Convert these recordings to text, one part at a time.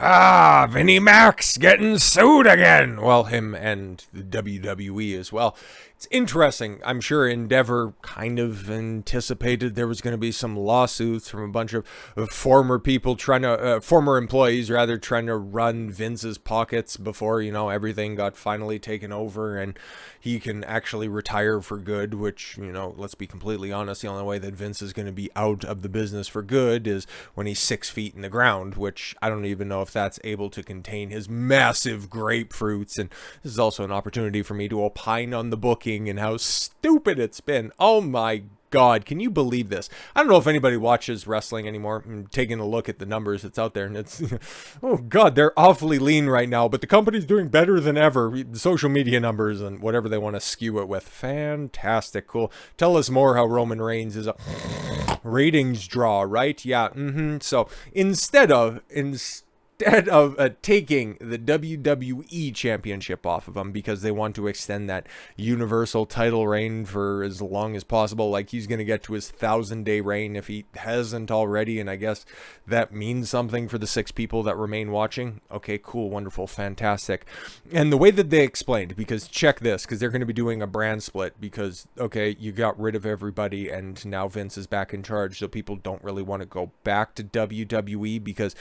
Vinnie Mac's getting sued again. Well, him and the WWE as well. It's interesting. I'm sure Endeavor kind of anticipated there was going to be some lawsuits from a bunch of former people former employees rather, trying to run Vince's pockets before, everything got finally taken over and he can actually retire for good, which, let's be completely honest, the only way that Vince is going to be out of the business for good is when he's 6 feet in the ground, which I don't even know if that's able to contain his massive grapefruits. And this is also an opportunity for me to opine on the booking and how stupid it's been. Oh my God, can you believe this? I don't know if anybody watches wrestling anymore. I'm taking a look at the numbers that's out there, and it's, oh God, they're awfully lean right now, but the company's doing better than ever. The social media numbers and whatever they want to skew it with. Fantastic, cool. Tell us more how Roman Reigns is a ratings draw, right? Yeah, So instead of taking the WWE Championship off of him because they want to extend that Universal title reign for as long as possible, like he's going to get to his 1,000-day reign if he hasn't already, and I guess that means something for the 6 people that remain watching. Okay, cool, wonderful, fantastic. And the way that they explained, because check this, because they're going to be doing a brand split because, okay, you got rid of everybody and now Vince is back in charge, so people don't really want to go back to WWE because,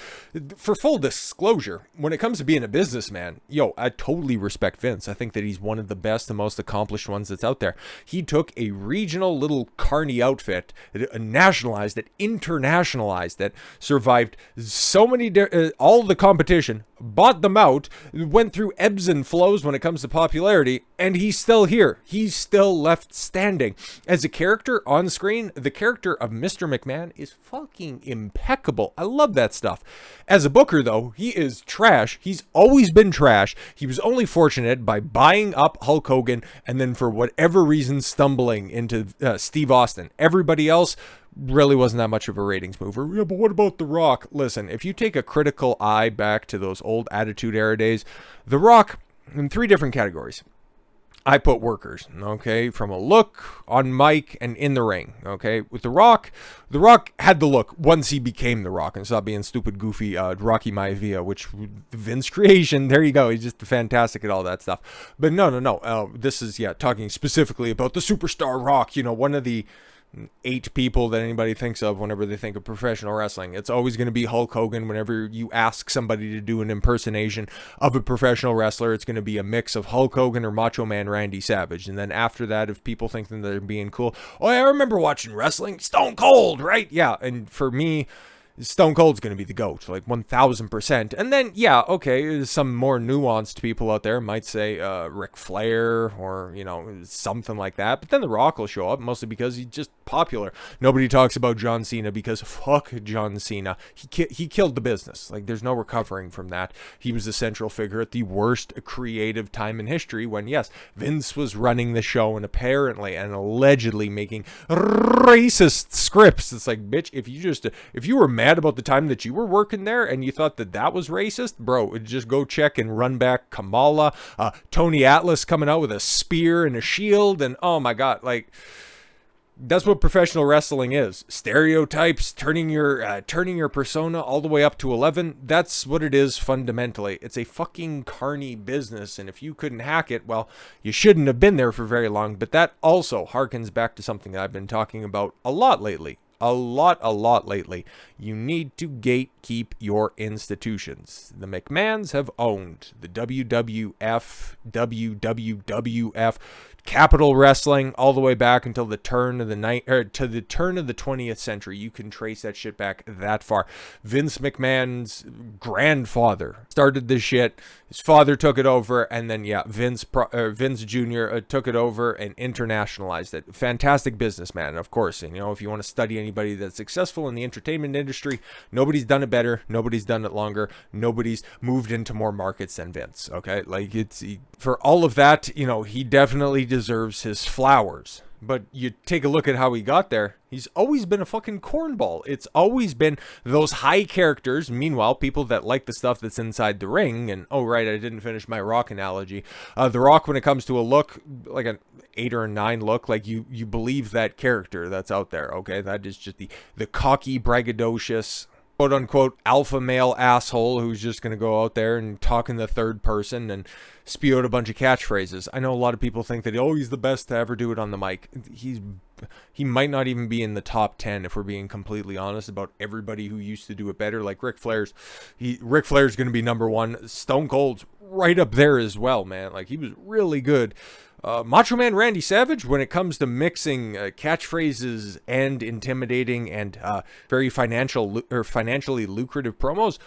for full disclosure, when it comes to being a businessman, I totally respect Vince. I think that he's one of the best and most accomplished ones that's out there. He took a regional little carny outfit, nationalized it, internationalized it, survived so many, all the competition, bought them out, went through ebbs and flows when it comes to popularity, and he's still here. He's still left standing. As a character on screen, the character of Mr. McMahon is fucking impeccable. I love that stuff. As a booker, though, he is trash. He's always been trash. He was only fortunate by buying up Hulk Hogan and then for whatever reason stumbling into Steve Austin. Everybody else really wasn't that much of a ratings mover. Yeah, but what about The Rock? Listen, if you take a critical eye back to those old Attitude Era days, The Rock, in 3 different categories. I put workers, okay, from a look, on mic, and in the ring, okay? With The Rock had the look once he became The Rock and stopped being stupid, goofy Rocky Maivia, which Vince creation, there you go, he's just fantastic at all that stuff. But no, this is, talking specifically about the superstar Rock, one of the 8 people that anybody thinks of whenever they think of professional wrestling. It's always going to be Hulk Hogan. Whenever you ask somebody to do an impersonation of a professional wrestler, it's going to be a mix of Hulk Hogan or Macho Man Randy Savage. And then after that, if people think that they're being cool, oh, I remember watching wrestling, Stone Cold, right? Yeah, and for me, Stone Cold's going to be the GOAT, like 1,000%. And then, some more nuanced people out there might say Ric Flair or, something like that. But then The Rock will show up, mostly because he's just popular. Nobody talks about John Cena because fuck John Cena. He killed the business. Like, there's no recovering from that. He was the central figure at the worst creative time in history when, yes, Vince was running the show and apparently and allegedly making racist scripts. It's like, bitch, if you were mad about the time that you were working there and you thought that was racist, bro, just go check and run back Kamala, Tony Atlas coming out with a spear and a shield, and oh my God, like, that's what professional wrestling is. Stereotypes, turning your persona all the way up to 11. That's what it is fundamentally. It's a fucking carny business, and if you couldn't hack it, well, you shouldn't have been there for very long. But that also harkens back to something that I've been talking about a lot lately. A lot lately. You need to gatekeep your institutions. The McMahons have owned the WWF, WWF, Capital Wrestling all the way back until the turn of the 20th century. You can trace that shit back that far. Vince McMahon's grandfather started this shit. His father took it over, and then Vince Jr. Took it over and internationalized it. Fantastic businessman, of course. And if you want to study anybody that's successful in the entertainment industry, nobody's done it better. Nobody's done it longer. Nobody's moved into more markets than Vince. Okay, like for all of that, he definitely deserves his flowers. But you take a look at how he got there. He's always been a fucking cornball. It's always been those high characters. Meanwhile, people that like the stuff that's inside the ring. And, oh, right, I didn't finish my Rock analogy. The Rock, when it comes to a look, like an 8 or a 9 look, like you believe that character that's out there, okay? That is just the cocky, braggadocious, quote-unquote alpha male asshole who's just going to go out there and talk in the third person and spew out a bunch of catchphrases. I know a lot of people think that, oh, he's the best to ever do it on the mic. He might not even be in the top 10 if we're being completely honest about everybody who used to do it better. Like Ric Flair's going to be number one. Stone Cold's right up there as well, man. Like, he was really good. Macho Man Randy Savage, when it comes to mixing catchphrases and intimidating and very financially lucrative promos,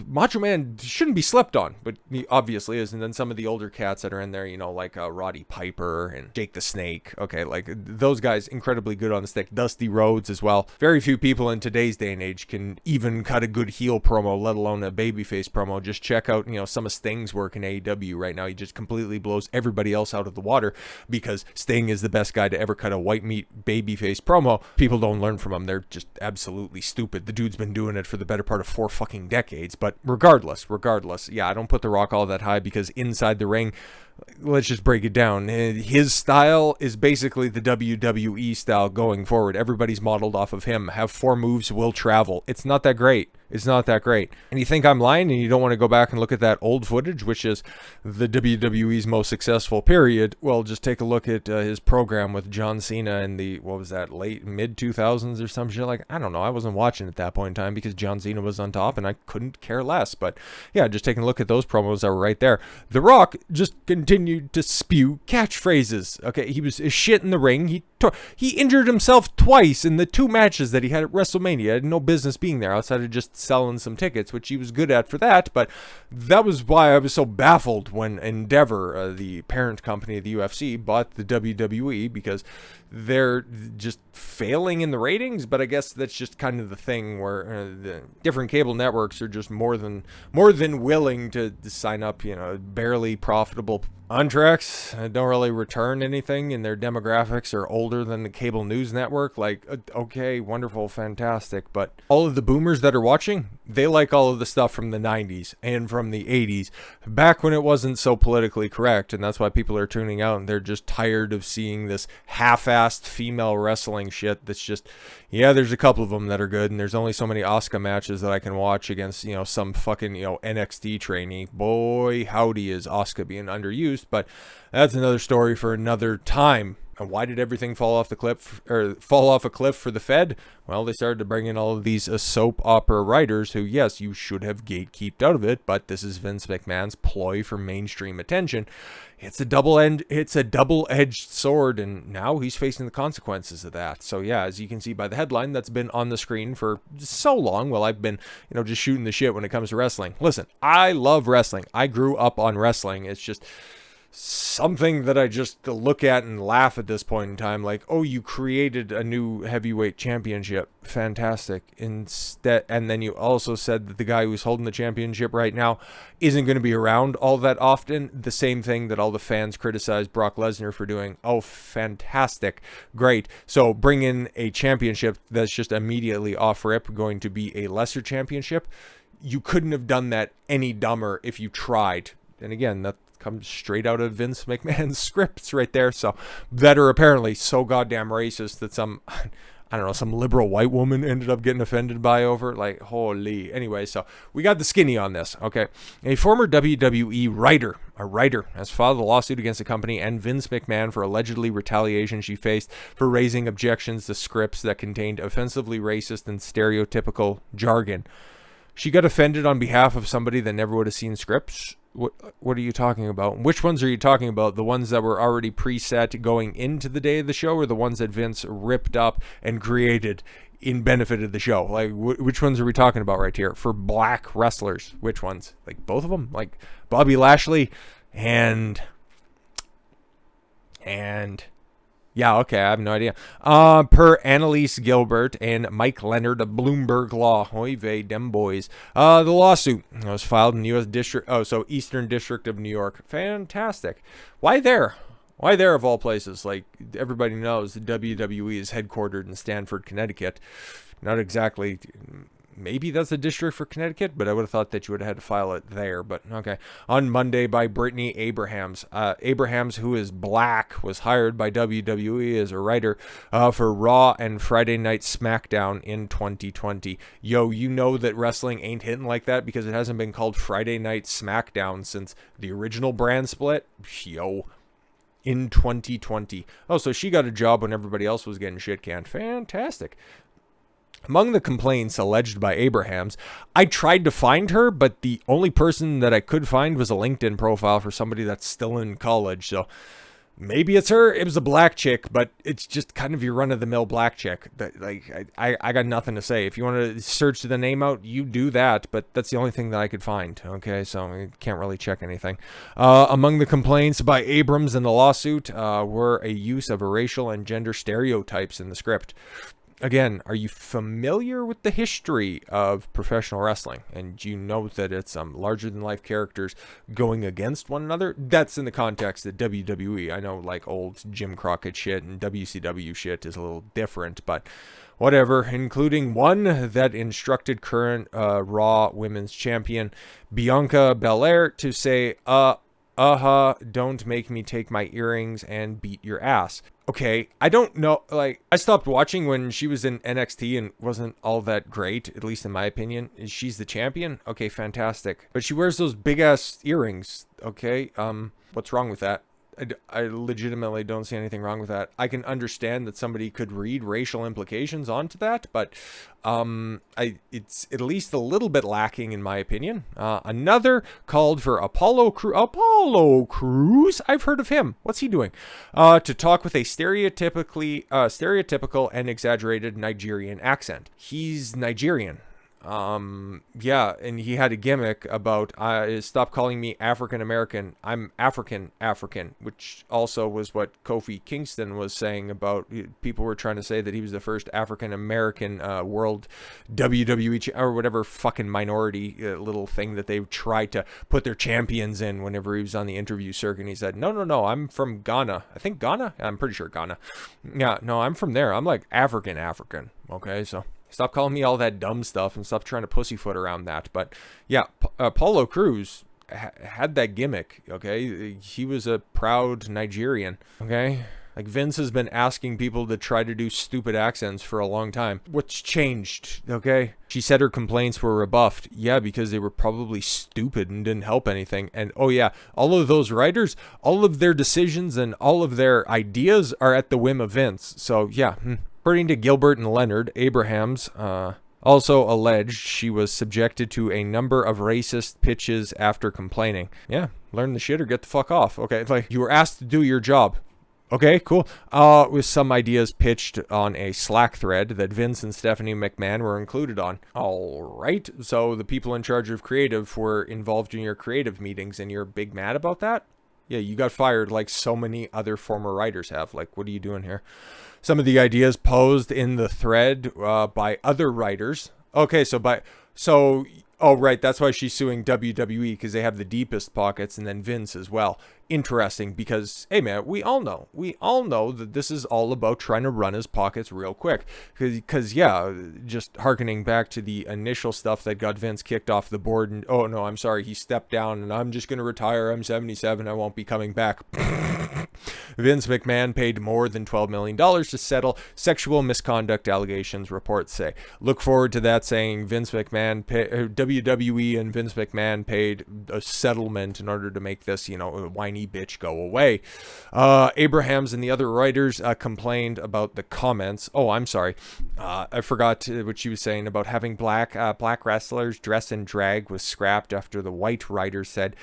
Macho Man shouldn't be slept on, but he obviously is. And then some of the older cats that are in there, you know, like Roddy Piper and Jake the Snake. Okay, like those guys, incredibly good on the stick. Dusty Rhodes as well. Very few people in today's day and age can even cut a good heel promo, let alone a babyface promo. Just check out, you know, some of Sting's work in AEW right now. He just completely blows everybody else out of the water because Sting is the best guy to ever cut a white meat babyface promo. People don't learn from him. They're just absolutely stupid. The dude's been doing it for the better part of 4 fucking decades. But regardless, yeah, I don't put The Rock all that high because inside the ring, let's just break it down. His style is basically the WWE style going forward. Everybody's modeled off of him. Have 4 moves, will travel. It's not that great. It's not that great. And you think I'm lying and you don't want to go back and look at that old footage, which is the WWE's most successful period? Well, just take a look at his program with John Cena in the, what was that, late, mid-2000s or some shit? Like, I don't know. I wasn't watching at that point in time because John Cena was on top and I couldn't care less. But yeah, just taking a look at those promos that were right there. The Rock just continued to spew catchphrases. Okay, he was shit in the ring. He injured himself twice in the 2 matches that he had at WrestleMania. He had no business being there outside of just selling some tickets, which he was good at for that. But that was why I was so baffled when Endeavor, the parent company of the UFC, bought the WWE, because they're just failing in the ratings. But I guess that's just kind of the thing where the different cable networks are just more than willing to sign up, you know, barely profitable contracts. Don't really return anything, and their demographics are older than the cable news network. Like, okay, wonderful, fantastic, but all of the boomers that are watching, they like all of the stuff from the 90s and from the 80s, back when it wasn't so politically correct. And that's why people are tuning out, and they're just tired of seeing this half-assed female wrestling shit that's just, yeah, there's a couple of them that are good, and there's only so many Asuka matches that I can watch against, you know, some fucking, you know, NXT trainee. Boy, howdy is Asuka being underused. But that's another story for another time. And why did everything fall off a cliff for the Fed? Well, they started to bring in all of these soap opera writers who, yes, you should have gatekeeped out of it, but this is Vince McMahon's ploy for mainstream attention. It's a double-edged sword, and now he's facing the consequences of that. So yeah, as you can see by the headline that's been on the screen for so long, well, I've been, you know, just shooting the shit when it comes to wrestling. Listen, I love wrestling. I grew up on wrestling. It's just something that I just look at and laugh at this point in time. Like, oh, you created a new heavyweight championship. Fantastic. Instead, and then you also said that the guy who's holding the championship right now isn't going to be around all that often. The same thing that all the fans criticized Brock Lesnar for doing. Oh, fantastic. Great. So bring in a championship that's just immediately off rip going to be a lesser championship. You couldn't have done that any dumber if you tried. And again, that comes straight out of Vince McMahon's scripts right there. So that are apparently so goddamn racist that some, I don't know, some liberal white woman ended up getting offended by over. Like, holy. Anyway, so we got the skinny on this. Okay. A former WWE writer, has filed a lawsuit against the company and Vince McMahon for allegedly retaliation she faced for raising objections to scripts that contained offensively racist and stereotypical jargon. She got offended on behalf of somebody that never would have seen scripts. What are you talking about? Which ones are you talking about? The ones that were already preset going into the day of the show, or the ones that Vince ripped up and created in benefit of the show? Like, which ones are we talking about right here? For black wrestlers, which ones? Like, both of them? Like, Bobby Lashley and yeah, okay, I have no idea. Per Annalise Gilbert and Mike Leonard of Bloomberg Law. Oy vey, dem boys. The lawsuit was filed in U.S. District, Eastern District of New York. Fantastic. Why there? Why there of all places? Like, everybody knows the WWE is headquartered in Stamford, Connecticut. Not exactly maybe that's a district for Connecticut, but I would have thought that you would have had to file it there. But okay. On Monday by Britney Abrahams. Abrahams, who is black, was hired by WWE as a writer for Raw and Friday Night Smackdown in 2020. Yo, you know that wrestling ain't hitting like that because it hasn't been called Friday Night Smackdown since the original brand split. Yo. In 2020. Oh, so she got a job when everybody else was getting shit canned. Fantastic. Among the complaints alleged by Abrahams, I tried to find her, but the only person that I could find was a LinkedIn profile for somebody that's still in college. So maybe it's her. It was a black chick, but it's just kind of your run-of-the-mill black chick. Like, I got nothing to say. If you want to search the name out, you do that, but that's the only thing that I could find. Okay, so I can't really check anything. Among the complaints by Abrams in the lawsuit were a use of racial and gender stereotypes in the script. Again, are you familiar with the history of professional wrestling? And you know that it's larger-than-life characters going against one another? That's in the context of WWE. I know, like, old Jim Crockett shit and WCW shit is a little different, but whatever, including one that instructed current Raw Women's Champion Bianca Belair to say, don't make me take my earrings and beat your ass. Okay, I don't know, like, I stopped watching when she was in NXT and wasn't all that great, at least in my opinion. She's the champion? Okay, fantastic. But she wears those big-ass earrings, okay? What's wrong with that? I legitimately don't see anything wrong with that. I can understand that somebody could read racial implications onto that, but it's at least a little bit lacking in my opinion. Another called for Apollo Crews. I've heard of him. What's he doing? To talk with a stereotypical and exaggerated Nigerian accent. He's Nigerian. Yeah, and he had a gimmick about stop calling me African American, I'm African, which also was what Kofi Kingston was saying about, people were trying to say that he was the first African American world WWE or whatever fucking minority little thing that they tried to put their champions in whenever he was on the interview circuit. And he said, no, I'm from Ghana. I think Ghana? I'm pretty sure Ghana. Yeah, no, I'm from there. I'm like African. Okay, so stop calling me all that dumb stuff and stop trying to pussyfoot around that. But yeah, Apollo Crews had that gimmick, okay? He was a proud Nigerian, okay? Like, Vince has been asking people to try to do stupid accents for a long time. What's changed, okay? She said her complaints were rebuffed. Yeah, because they were probably stupid and didn't help anything. And, oh yeah, all of those writers, all of their decisions and all of their ideas are at the whim of Vince. So, yeah, According to Gilbert and Leonard, Abrahams also alleged she was subjected to a number of racist pitches after complaining. Yeah, learn the shit or get the fuck off. Okay, like, you were asked to do your job. Okay, cool. With some ideas pitched on a Slack thread that Vince and Stephanie McMahon were included on. All right, so the people in charge of creative were involved in your creative meetings and you're big mad about that? Yeah, you got fired like so many other former writers have. Like, what are you doing here? Some of the ideas posed in the thread by other writers. Okay, oh, right, that's why she's suing WWE, because they have the deepest pockets, and then Vince as well. Interesting, because, hey, man, we all know that this is all about trying to run his pockets real quick. Because, yeah, just hearkening back to the initial stuff that got Vince kicked off the board, and, oh, no, I'm sorry, he stepped down, and I'm just going to retire, I'm 77, I won't be coming back. Vince McMahon paid more than $12 million to settle sexual misconduct allegations, reports say. Look forward to that saying WWE and Vince McMahon paid a settlement in order to make this, a whiny bitch go away. Abrahams and the other writers complained about the comments. Oh, I'm sorry. I forgot what she was saying about having black wrestlers dress in drag was scrapped after the white writers said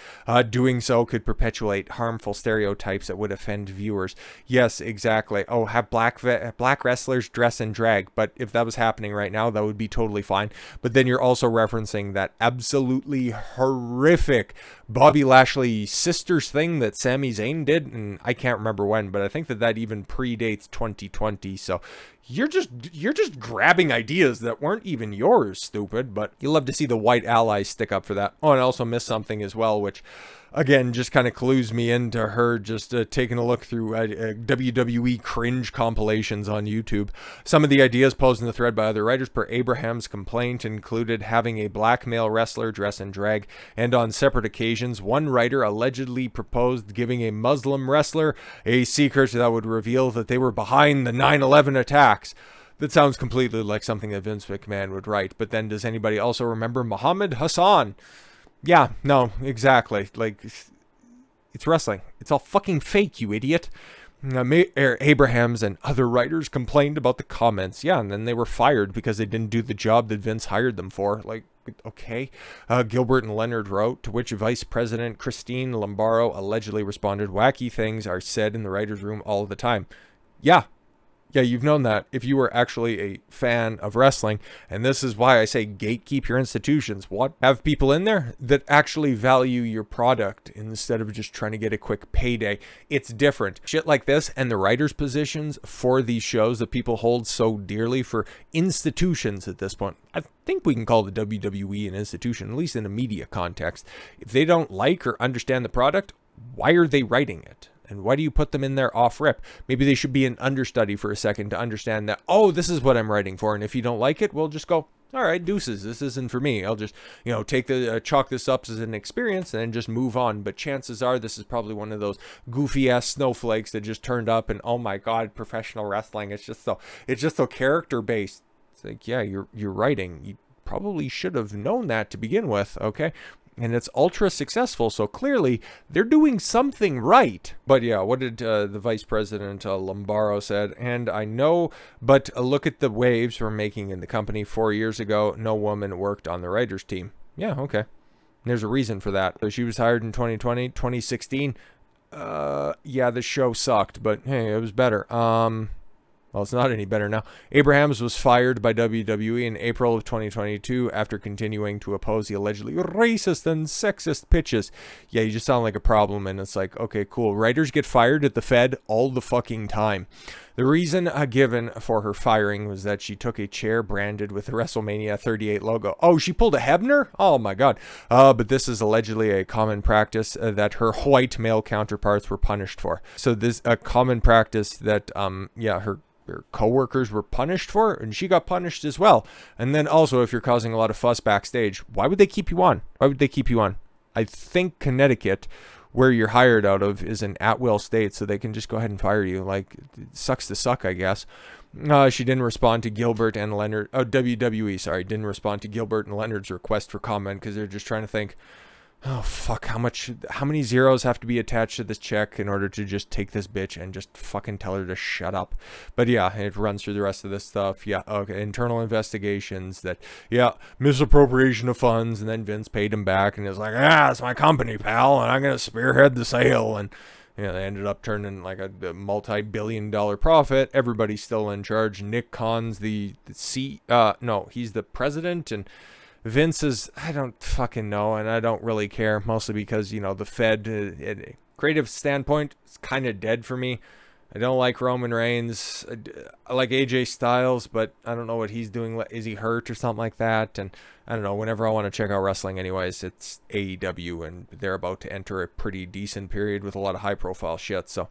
doing so could perpetuate harmful stereotypes that would offend viewers. Yes, exactly. Oh, have black wrestlers dress in drag. But if that was happening right now, that would be totally fine. But then you're also referencing that absolutely horrific Bobby Lashley's sister's thing that Sami Zayn did, and I can't remember when, but I think that even predates 2020. So you're just grabbing ideas that weren't even yours, stupid. But you love to see the white allies stick up for that. Oh, and I also missed something as well, which again just kind of clues me into her just taking a look through WWE cringe compilations on YouTube. Some of the ideas posed in the thread by other writers per Abraham's complaint included having a black male wrestler dress in drag, and on separate occasions one writer allegedly proposed giving a Muslim wrestler a secret that would reveal that they were behind the 9/11 attacks. That sounds completely like something that Vince McMahon would write. But then does anybody also remember Muhammad Hassan? Yeah, no, exactly. Like, it's wrestling. It's all fucking fake, you idiot. Abrahams and other writers complained about the comments. Yeah, and then they were fired because they didn't do the job that Vince hired them for. Like, okay. Gilbert and Leonard wrote, to which Vice President Christine Lombaro allegedly responded, wacky things are said in the writer's room all the time. Yeah. Yeah, you've known that if you were actually a fan of wrestling. And this is why I say gatekeep your institutions. What? Have people in there that actually value your product instead of just trying to get a quick payday. It's different. Shit like this and the writers' positions for these shows that people hold so dearly for institutions at this point. I think we can call the WWE an institution, at least in a media context. If they don't like or understand the product, why are they writing it? And why do you put them in there off rip? Maybe they should be an understudy for a second to understand that, oh, this is what I'm writing for. And if you don't like it, well, just go, all right, deuces. This isn't for me. I'll just, take chalk this up as an experience and then just move on. But chances are this is probably one of those goofy ass snowflakes that just turned up and, oh my God, professional wrestling. It's just so character based. It's like, yeah, you're writing. You probably should have known that to begin with. Okay. And it's ultra successful, so clearly they're doing something right. But yeah, what did the Vice President Lombaro said? And I know, but look at the waves we're making in the company. 4 years ago, no woman worked on the writers' team. Yeah, okay. There's a reason for that. So she was hired in 2020, 2016. Yeah, the show sucked, but hey, it was better. Well, it's not any better now. Abrahams was fired by WWE in April of 2022 after continuing to oppose the allegedly racist and sexist pitches. Yeah, you just sound like a problem, and it's like, okay, cool. Writers get fired at the Fed all the fucking time. The reason given for her firing was that she took a chair branded with the WrestleMania 38 logo. Oh, she pulled a Hebner? Oh my God. But this is allegedly a common practice that her white male counterparts were punished for. So this a common practice that, her co-workers were punished for, and she got punished as well. And then also, if you're causing a lot of fuss backstage, why would they keep you on? Why would they keep you on? I think Connecticut, where you're hired out of, is an at-will state, so they can just go ahead and fire you. Like, it sucks to suck, I guess. She didn't respond to Gilbert and Leonard. Oh, WWE, sorry, didn't respond to Gilbert and Leonard's request for comment because they're just trying to think, oh, fuck, how many zeros have to be attached to this check in order to just take this bitch and just fucking tell her to shut up? But yeah, it runs through the rest of this stuff. Yeah, okay, internal investigations that, yeah, misappropriation of funds, and then Vince paid him back, and it's like, it's my company, pal, and I'm going to spearhead the sale, and they ended up turning like a multi-billion-dollar profit. Everybody's still in charge. Nick Khan's he's the president, and Vince is, I don't fucking know, and I don't really care, mostly because, the Fed, at a creative standpoint, is kind of dead for me. I don't like Roman Reigns. I like AJ Styles, but I don't know what he's doing. Is he hurt or something like that? And I don't know, whenever I want to check out wrestling anyways, it's AEW, and they're about to enter a pretty decent period with a lot of high-profile shit, so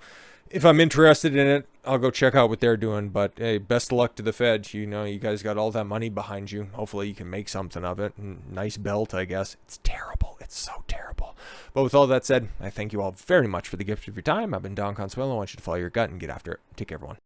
if I'm interested in it, I'll go check out what they're doing. But hey, best of luck to the Fed. You guys got all that money behind you. Hopefully you can make something of it. Nice belt, I guess. It's terrible. It's so terrible. But with all that said, I thank you all very much for the gift of your time. I've been Don Consuelo. I want you to follow your gut and get after it. Take care, everyone.